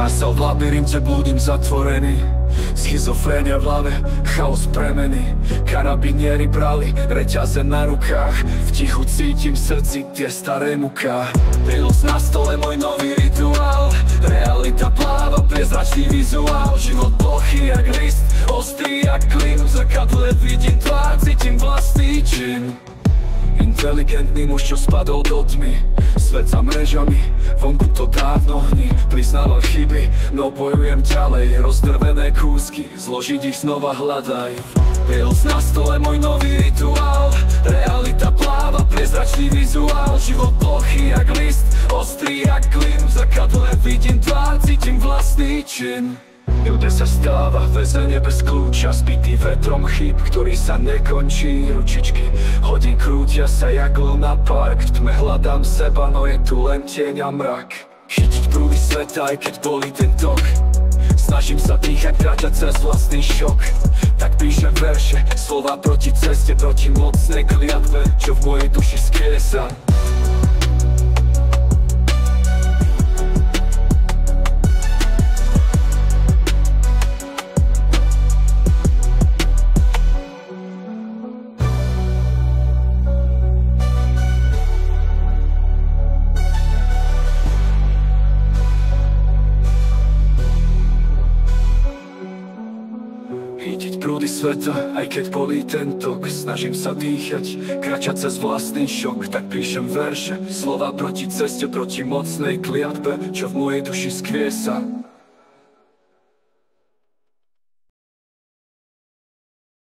sa v labyrinte blúdim zatvorený. Schizofrénia v hlave, chaos premeny. Karabinieri brali reťaze na rukách. V tichu cítim v srdci tie staré muká. Pilus na stole, môj nový rituál. Realita pláva, priezračný vizuál. Život plochý jak list, ostrý jak klin. V zrkadle vidím tvár, cítim vlastný čin. Inteligentný muž, čo spadol do tmy. Svet za mrežami, vonku to dávno hní. Priznávam chyby, no bojujem ďalej. Rozdrvené kúsky, zložiť ich znova hľadaj. Pilus na stole, môj nový rituál. Realita pláva, priezračný vizuál. Život plochý jak list, ostrý jak klin. V zrkadle vidím tvár, cítim vlastný čin. Ľudia sa stáva väzenie bez kľúča, zbitý vetrom chyb, ktorý sa nekončí. Ručičky hodín krútia sa jak na park. V tme hľadám seba, no je tu len tieň a mrak. Chytiť prúdy sveta, aj keď bolí ten tok. Snažím sa dýchať, kráčať cez vlastný šok. Tak píšem verše, slova proti ceste, proti mocnej kliatbe, čo v mojej duši skriesa. Chytiť prúdy sveta, aj keď bolí ten tok. Snažím sa dýchať, kráčať cez vlastný šok. Tak píšem verše, slova proti ceste, proti mocnej kliatbe, čo v mojej duši skviesa.